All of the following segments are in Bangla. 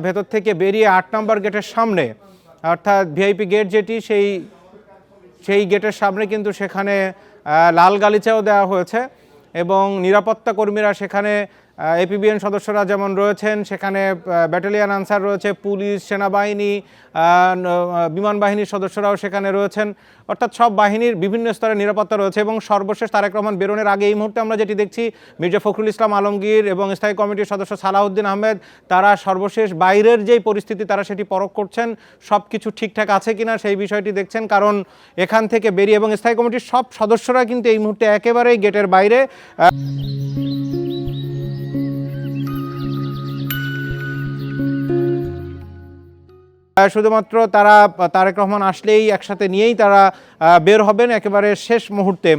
ভেতর থেকে বেরিয়ে 8 নম্বর গেটের সামনে, অর্থাৎ ভিআইপি গেট যেটি, সেই গেটের সামনে কিন্তু সেখানে লাল গালিচাও দেওয়া হয়েছে এবং নিরাপত্তা কর্মীরা সেখানে এপিবিএন সদস্যরা যেমন রয়েছেন, সেখানে ব্যাটালিয়ান আনসার রয়েছে, পুলিশ, সেনাবাহিনী, বিমান বাহিনীর সদস্যরাও সেখানে রয়েছেন, অর্থাৎ সব বাহিনীর বিভিন্ন স্তরে নিরাপত্তা রয়েছে। এবং সর্বশেষ তারেক রহমান বেরোনোর আগে এই মুহূর্তে আমরা যেটি দেখছি, মির্জা ফখরুল ইসলাম আলমগীর এবং স্থায়ী কমিটির সদস্য সালাউদ্দিন আহমেদ তারা সর্বশেষ বাইরের যেই পরিস্থিতি তারা সেটি পরখ করছেন, সব কিছু ঠিকঠাক আছে কিনা সেই বিষয়টি দেখছেন। কারণ এখান থেকে বেরিয়ে, এবং স্থায়ী কমিটির সব সদস্যরা কিন্তু এই মুহূর্তে একেবারেই গেটের বাইরে। শুধুমাত্র তারা তারেক রহমান আসলেই একসাথে নিয়েই তারা বের হবেন একেবারে শেষ মুহূর্তে।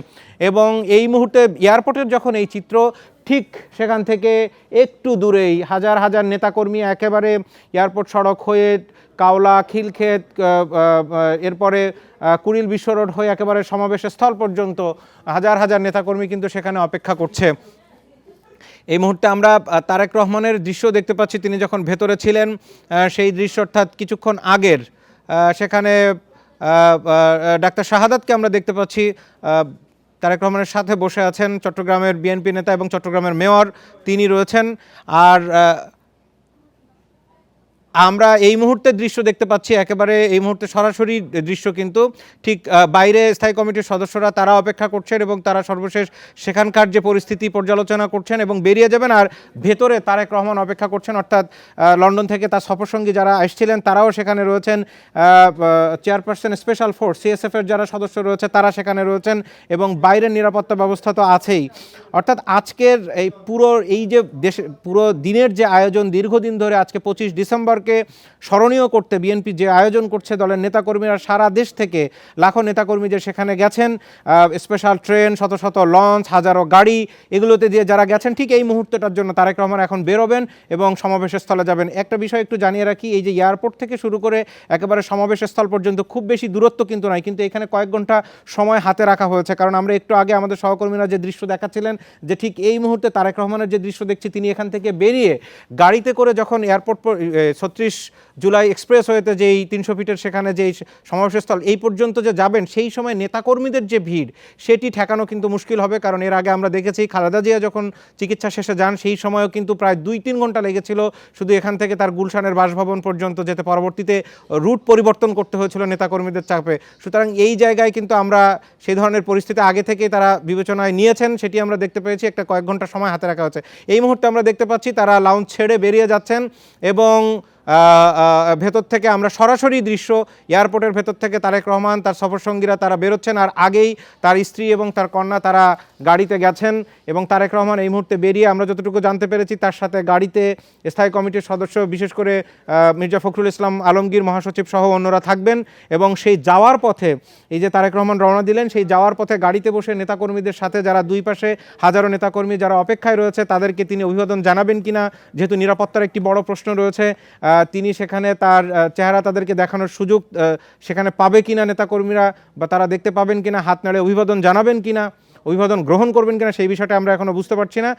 এবং এই মুহূর্তে এয়ারপোর্টের যখন এই চিত্র, ঠিক সেখান থেকে একটু দূরেই হাজার হাজার নেতাকর্মী একেবারে এয়ারপোর্ট সড়ক হয়ে কাওলা, খিলক্ষেত, এরপরে কুড়িল বিশ্ব রোড হয়ে একেবারে সমাবেশের স্থল পর্যন্ত হাজার হাজার নেতাকর্মী কিন্তু সেখানে অপেক্ষা করছে। এই মুহূর্তে আমরা তারেক রহমানের দৃশ্য দেখতে পাচ্ছি, তিনি যখন ভেতরে ছিলেন সেই দৃশ্য, অর্থাৎ কিছুক্ষণ আগের। সেখানে ডাক্তার শাহাদাতকে আমরা দেখতে পাচ্ছি তারেক রহমানের সাথে বসে আছেন, চট্টগ্রামের বিএনপি নেতা এবং চট্টগ্রামের মেয়র তিনি রয়েছেন। আর আমরা এই মুহূর্তে দৃশ্য দেখতে পাচ্ছি, একেবারে এই মুহূর্তে সরাসরি দৃশ্য, কিন্তু ঠিক বাইরে স্থায়ী কমিটির সদস্যরা তারা অপেক্ষা করছেন এবং তারা সর্বশেষ সেখানকার যে পরিস্থিতি পর্যালোচনা করছেন এবং বেরিয়ে যাবেন। আর ভেতরে তারেক রহমান অপেক্ষা করছেন, অর্থাৎ লন্ডন থেকে তার সফরসঙ্গী যারা আসছিলেন তারাও সেখানে রয়েছেন, চেয়ারপারসন স্পেশাল ফোর্স সিএসএফের যারা সদস্য রয়েছে তারা সেখানে রয়েছেন, এবং বাইরের নিরাপত্তা ব্যবস্থা তো আছেই। অর্থাৎ আজকের এই যে পুরো দিনের যে আয়োজন, দীর্ঘদিন ধরে আজকে 25 ডিসেম্বরকে স্মরণীয় করতে বিএনপি যে আয়োজন করছে, দলের নেতাকর্মীরা সারা দেশ থেকে লাখো নেতাকর্মী যে সেখানে গেছেন, স্পেশাল ট্রেন, শত শত লঞ্চ, হাজারো গাড়ি, এগুলোতে দিয়ে যারা গেছেন, ঠিক এই মুহূর্তটার জন্য তারেক রহমান এখন বেরোবেন এবং সমাবেশের স্থলে যাবেন। একটা বিষয় একটু জানিয়ে রাখি, এই যে এয়ারপোর্ট থেকে শুরু করে একেবারে সমাবেশের স্থল পর্যন্ত খুব বেশি দূরত্ব কিন্তু নয়, কিন্তু এখানে কয়েক ঘন্টা সময় হাতে রাখা হয়েছে। কারণ আমরা একটু আগে আমাদের সহকর্মীরা যে দৃশ্য দেখাচ্ছিলেন, যে ঠিক এই মুহূর্তে তারেক রহমানের যে দৃশ্য দেখছি, তিনি এখান থেকে বেরিয়ে গাড়িতে করে যখন এয়ারপোর্ট 36 জুলাই এক্সপ্রেসওয়েতে যেই 300 ফিটের সেখানে যেই সমাবেশস্থল এই পর্যন্ত যে যাবেন, সেই সময় নেতাকর্মীদের যে ভিড় সেটি ঠেকানো কিন্তু মুশকিল হবে। কারণ এর আগে আমরা দেখেছি খালেদা জিয়া যখন চিকিৎসা শেষে যান, সেই সময়ও কিন্তু প্রায় 2-3 ঘন্টা লেগেছিল শুধু এখান থেকে তার গুলশানের বাসভবন পর্যন্ত যেতে। পরবর্তীতে রুট পরিবর্তন করতে হয়েছিল নেতাকর্মীদের চাপে। সুতরাং এই জায়গায় কিন্তু আমরা সেই ধরনের পরিস্থিতি আগে থেকেই তারা বিবেচনায় নিয়েছেন, সেটি আমরা দেখতে পেয়েছি। একটা কয়েক ঘন্টা সময় হাতে রাখা হয়েছে। এই মুহূর্তে আমরা দেখতে পাচ্ছি তারা লাউঞ্জ ছেড়ে বেরিয়ে যাচ্ছেন এবং ভেতর থেকে আমরা সরাসরি দৃশ্য, এয়ারপোর্টের ভেতর থেকে তারেক রহমান, তার সফরসঙ্গীরা তারা বেরোচ্ছেন। আর আগেই তার স্ত্রী এবং তার কন্যা তারা গাড়িতে গেছেন এবং তারেক রহমান এই মুহূর্তে বেরিয়ে, আমরা যতটুকু জানতে পেরেছি, তার সাথে গাড়িতে স্থায়ী কমিটির সদস্য, বিশেষ করে মির্জা ফখরুল ইসলাম আলমগীর মহাসচিব সহ অন্যরা থাকবেন। এবং সেই যাওয়ার পথে, এই যে তারেক রহমান রওনা দিলেন, সেই যাওয়ার পথে গাড়িতে বসে নেতাকর্মীদের সাথে যারা দুই পাশে হাজারো নেতাকর্মী যারা অপেক্ষায় রয়েছে তাদেরকে তিনি অভিবাদন জানাবেন কিনা, যেহেতু নিরাপত্তার একটি বড় প্রশ্ন রয়েছে, তিনি সেখানে তার চেহারা তাদেরকে দেখানোর সুযোগ সেখানে পাবে কিনা নেতাকর্মীরা, বা তারা দেখতে পাবেন কিনা, হাত নাড়ে অভিবাদন জানাবেন কিনা, অভিবাদন গ্রহণ করবেন কিনা, সেই বিষয়টা আমরা এখনো বুঝতে পারছি না।